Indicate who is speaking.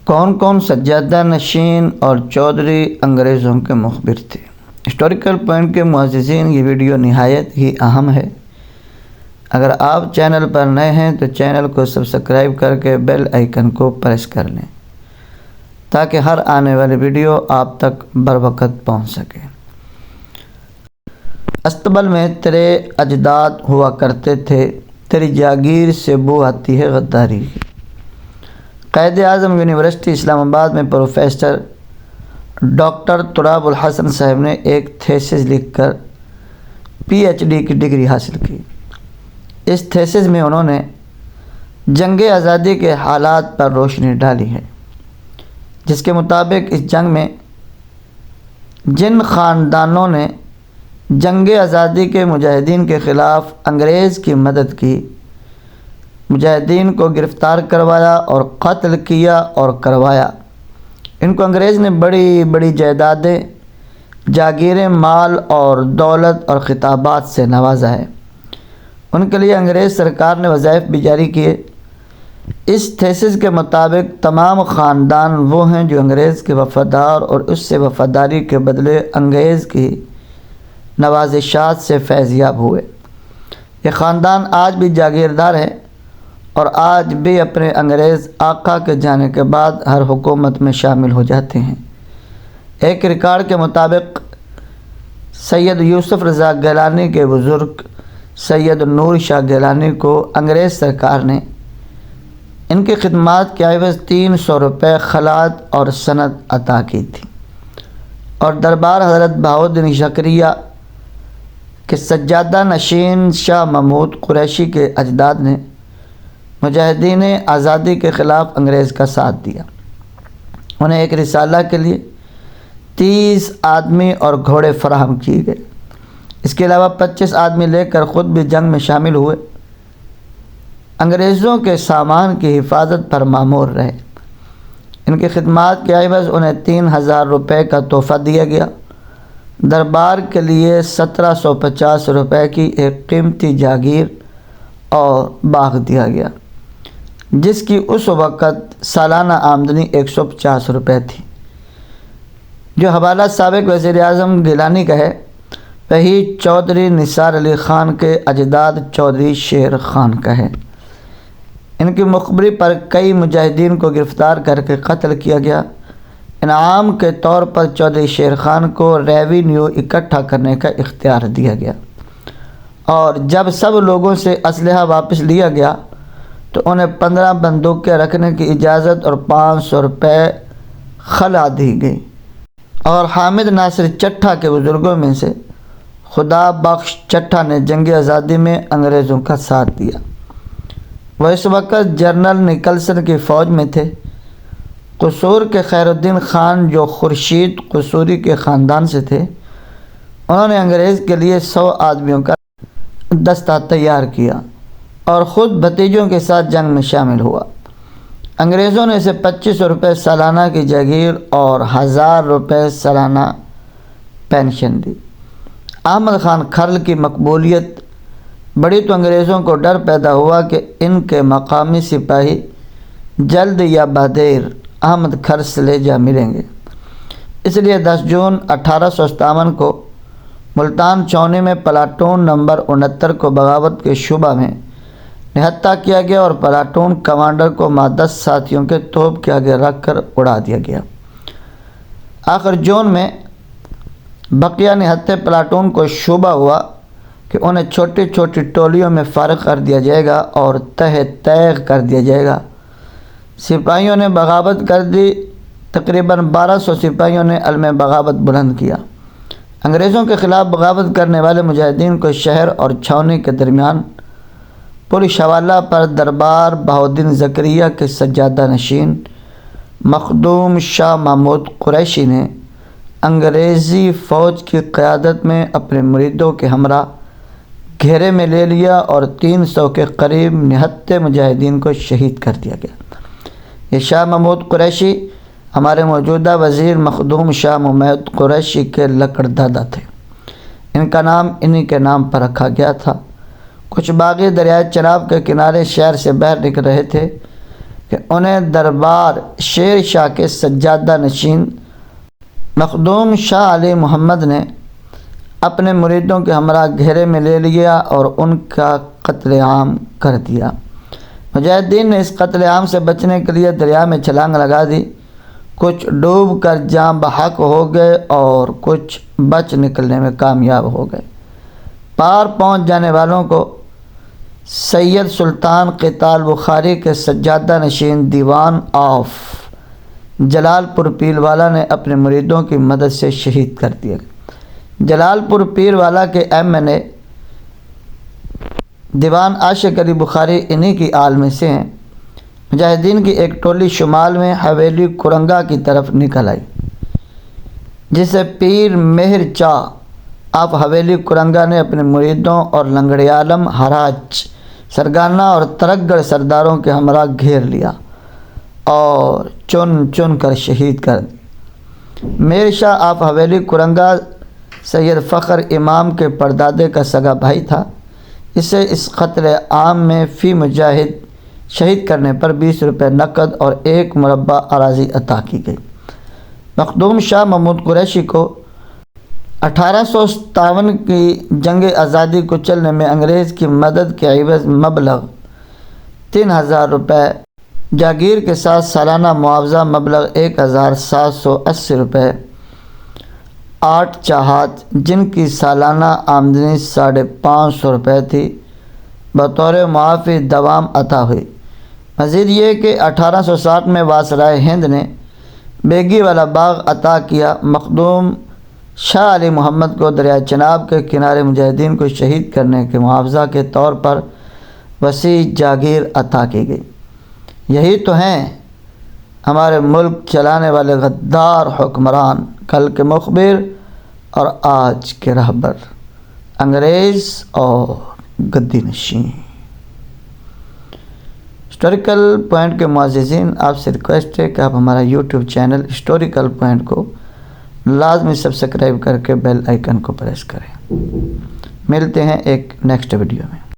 Speaker 1: کون کون سجادہ نشین اور چودھری انگریزوں کے مخبر تھے؟ ہسٹوریکل پوائنٹ کے معززین، یہ ویڈیو نہایت ہی اہم ہے۔ اگر آپ چینل پر نئے ہیں تو چینل کو سبسکرائب کر کے بیل آئیکن کو پریس کر لیں تاکہ ہر آنے والی ویڈیو آپ تک بروقت پہنچ سکے۔ استبل میں تیرے اجداد ہوا کرتے تھے، تیری جاگیر سے بو آتی ہے غداری کی۔ قائد اعظم یونیورسٹی اسلام آباد میں پروفیسر ڈاکٹر تراب الحسن صاحب نے ایک تھیسس لکھ کر پی ایچ ڈی کی ڈگری حاصل کی۔ اس تھیسس میں انہوں نے جنگ آزادی کے حالات پر روشنی ڈالی ہے، جس کے مطابق اس جنگ میں جن خاندانوں نے جنگ آزادی کے مجاہدین کے خلاف انگریز کی مدد کی، مجاہدین کو گرفتار کروایا اور قتل کیا اور کروایا، ان کو انگریز نے بڑی بڑی جائیدادیں، جاگیریں، مال اور دولت اور خطابات سے نوازا ہے۔ ان کے لیے انگریز سرکار نے وظائف بھی جاری کیے۔ اس تھیسس کے مطابق تمام خاندان وہ ہیں جو انگریز کے وفادار اور اس سے وفاداری کے بدلے انگریز کی نوازشات سے فیض یاب ہوئے۔ یہ خاندان آج بھی جاگیردار ہے اور آج بھی اپنے انگریز آقا کے جانے کے بعد ہر حکومت میں شامل ہو جاتے ہیں۔ ایک ریکارڈ کے مطابق سید یوسف رضا گیلانی کے بزرگ سید نور شاہ گیلانی کو انگریز سرکار نے ان کی خدمات کے عوض 300 روپے خلعت اور سند عطا کی تھی، اور دربار حضرت بہاؤالدین زکریا کے سجادہ نشین شاہ محمود قریشی کے اجداد نے مجاہدین آزادی کے خلاف انگریز کا ساتھ دیا۔ انہیں ایک رسالہ کے لیے 30 آدمی اور گھوڑے فراہم کیے گئے۔ اس کے علاوہ 25 آدمی لے کر خود بھی جنگ میں شامل ہوئے۔ انگریزوں کے سامان کی حفاظت پر مامور رہے۔ ان کی خدمات کے عوض انہیں 3000 روپے کا تحفہ دیا گیا۔ دربار کے لیے 1750 روپے کی ایک قیمتی جاگیر اور باغ دیا گیا، جس کی اس وقت سالانہ آمدنی 150 روپے تھی، جو حوالہ سابق وزیر اعظم گیلانی کا ہے۔ وہی چودھری نثار علی خان کے اجداد چودھری شیر خان کا ہے۔ ان کی مخبری پر کئی مجاہدین کو گرفتار کر کے قتل کیا گیا۔ انعام کے طور پر چودھری شیر خان کو ریونیو اکٹھا کرنے کا اختیار دیا گیا، اور جب سب لوگوں سے اسلحہ واپس لیا گیا تو انہیں 15 بندوقیں رکھنے کی اجازت اور 500 روپے خلع دی گئی۔ اور حامد ناصر چٹھا کے بزرگوں میں سے خدا بخش چٹھا نے جنگ آزادی میں انگریزوں کا ساتھ دیا۔ وہ اس وقت جنرل نکلسن کی فوج میں تھے۔ قصور کے خیر الدین خان، جو خورشید قصوری کے خاندان سے تھے، انہوں نے انگریز کے لیے 100 آدمیوں کا دستہ تیار کیا اور خود بھتیجوں کے ساتھ جنگ میں شامل ہوا۔ انگریزوں نے اسے 2500 روپے سالانہ کی جاگیر اور 1000 روپے سالانہ پینشن دی۔ احمد خان کھرل کی مقبولیت بڑی تو انگریزوں کو ڈر پیدا ہوا کہ ان کے مقامی سپاہی جلد یا بعدیر احمد کھرل سے لے جا ملیں گے۔ اس لیے 10 جون 1857 کو ملتان چونی میں پلاٹون نمبر 69 کو بغاوت کے شبہ میں نہتہ کیا گیا اور پلاٹون کمانڈر کو 10 ساتھیوں کے توپ کے آگے رکھ کر اڑا دیا گیا۔ آخر جون میں بقیہ نہتے پلاٹون کو شبہ ہوا کہ انہیں چھوٹی چھوٹی ٹولیوں میں فارغ کر دیا جائے گا اور تہہ تیغ کر دیا جائے گا۔ سپاہیوں نے بغاوت کر دی۔ تقریباً 1200 سپاہیوں نے علم بغاوت بلند کیا۔ انگریزوں کے خلاف بغاوت کرنے والے مجاہدین کو شہر اور چھاؤنی کے درمیان پولیس حوالہ پر دربار بہاؤالدین زکریا کے سجادہ نشین مخدوم شاہ محمود قریشی نے انگریزی فوج کی قیادت میں اپنے مریدوں کے ہمراہ گھیرے میں لے لیا اور 300 کے قریب نہتے مجاہدین کو شہید کر دیا گیا۔ یہ شاہ محمود قریشی ہمارے موجودہ وزیر مخدوم شاہ محمود قریشی کے لکڑ دادا تھے۔ ان کا نام انہی کے نام پر رکھا گیا تھا۔ کچھ باغی دریائے چناب کے کنارے شہر سے باہر نکل رہے تھے۔ کہ انہیں دربار شیر شاہ کے سجادہ نشین مخدوم شاہ علی محمد نے اپنے مریدوں کے ہمراہ گھیرے میں لے لیا اور ان کا قتل عام کر دیا۔ مجاہدین نے اس قتل عام سے بچنے کے لیے دریا میں چھلانگ لگا دی۔ کچھ ڈوب کر جاں بحق ہو گئے اور کچھ بچ نکلنے میں کامیاب ہو گئے۔ پار پہنچ جانے والوں کو سید سلطان قتال بخاری کے سجادہ نشین دیوان آف جلال پور پیر والا نے اپنے مریدوں کی مدد سے شہید کر دیا۔ جلال پور پیر والا کے ایم.این.اے دیوان عاشق علی بخاری انہی کی آل میں سے ہیں۔ مجاہدین کی ایک ٹولی شمال میں حویلی کرنگا کی طرف نکل آئی، جسے پیر مہر چاہ آپ حویلی کرنگا نے اپنے مریدوں اور لنگڑی عالم ہراج سرگانہ اور ترگڑ سرداروں کے ہمراہ گھیر لیا اور چن چن کر شہید کر دی۔ میر شاہ آپ حویلی کرنگا سید فخر امام کے پردادے کا سگا بھائی تھا۔ اسے اس قتل عام میں فی مجاہد شہید کرنے پر 20 روپے نقد اور 1 مربع اراضی عطا کی گئی۔ مخدوم شاہ محمود قریشی کو 1857 کی جنگ آزادی کو چلنے میں انگریز کی مدد کے عوض مبلغ 3000 روپے جاگیر کے ساتھ سالانہ معاوضہ مبلغ 1780 روپے 8 چاہات، جن کی سالانہ آمدنی 550 روپے تھی، بطور معافی دوام عطا ہوئی۔ مزید یہ کہ 1860 میں واسرائے ہند نے بیگی والا باغ عطا کیا۔ مخدوم شاہ علی محمد کو دریائے چناب کے کنارے مجاہدین کو شہید کرنے کے معاوضہ کے طور پر وسیع جاگیر عطا کی گئی۔ یہی تو ہیں ہمارے ملک چلانے والے غدار حکمران، کل کے مخبر اور آج کے رہبر، انگریز اور گدی نشین۔ ہسٹوریکل پوائنٹ کے معززین، آپ سے ریکویسٹ ہے کہ آپ ہمارا یوٹیوب چینل ہسٹوریکل پوائنٹ کو لازمی سبسکرائب کر کے بیل آئیکن کو پریس کریں۔ ملتے ہیں ایک نیکسٹ ویڈیو میں۔